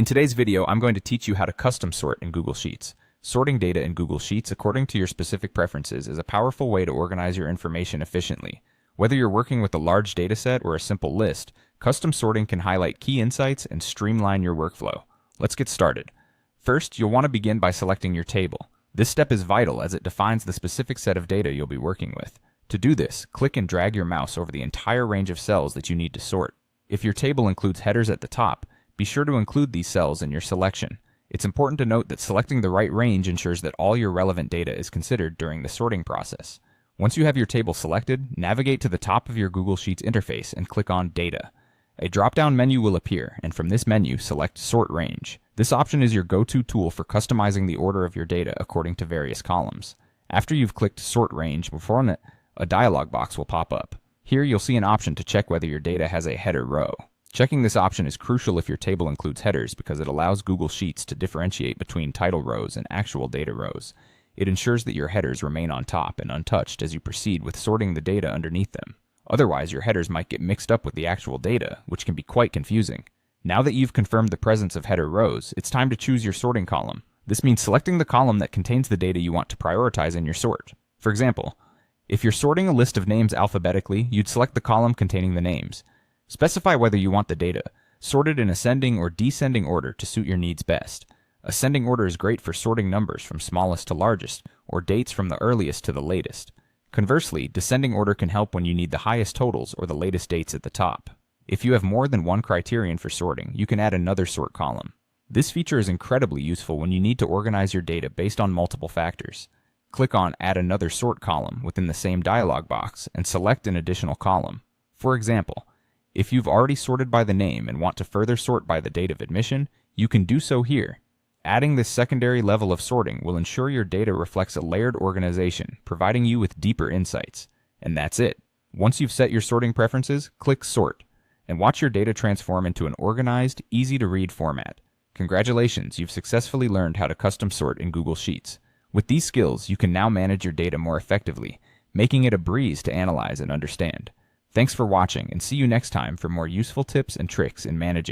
In today's video, I'm going to teach you how to custom sort in Google Sheets. Sorting data in Google Sheets according to your specific preferences is a powerful way to organize your information efficiently. Whether you're working with a large dataset or a simple list, custom sorting can highlight key insights and streamline your workflow. Let's get started. First, you'll want to begin by selecting your table. This step is vital as it defines the specific set of data you'll be working with. To do this, click and drag your mouse over the entire range of cells that you need to sort. If your table includes headers at the top, be sure to include these cells in your selection. It's important to note that selecting the right range ensures that all your relevant data is considered during the sorting process. Once you have your table selected, navigate to the top of your Google Sheets interface and click on Data. A drop-down menu will appear, and from this menu, select Sort Range. This option is your go-to tool for customizing the order of your data according to various columns. After you've clicked Sort Range, before it, a dialog box will pop up. Here you'll see an option to check whether your data has a header row. Checking this option is crucial if your table includes headers because it allows Google Sheets to differentiate between title rows and actual data rows. It ensures that your headers remain on top and untouched as you proceed with sorting the data underneath them. Otherwise, your headers might get mixed up with the actual data, which can be quite confusing. Now that you've confirmed the presence of header rows, it's time to choose your sorting column. This means selecting the column that contains the data you want to prioritize in your sort. For example, if you're sorting a list of names alphabetically, you'd select the column containing the names. Specify whether you want the data sorted in ascending or descending order to suit your needs best. Ascending order is great for sorting numbers from smallest to largest, or dates from the earliest to the latest. Conversely, descending order can help when you need the highest totals or the latest dates at the top. If you have more than one criterion for sorting, you can add another sort column. This feature is incredibly useful when you need to organize your data based on multiple factors. Click on Add Another Sort column within the same dialog box and select an additional column. For example, if you've already sorted by the name and want to further sort by the date of admission, you can do so here. Adding this secondary level of sorting will ensure your data reflects a layered organization, providing you with deeper insights. And that's it. Once you've set your sorting preferences, click Sort, and watch your data transform into an organized, easy-to-read format. Congratulations, you've successfully learned how to custom sort in Google Sheets. With these skills, you can now manage your data more effectively, making it a breeze to analyze and understand. Thanks for watching, and see you next time for more useful tips and tricks in managing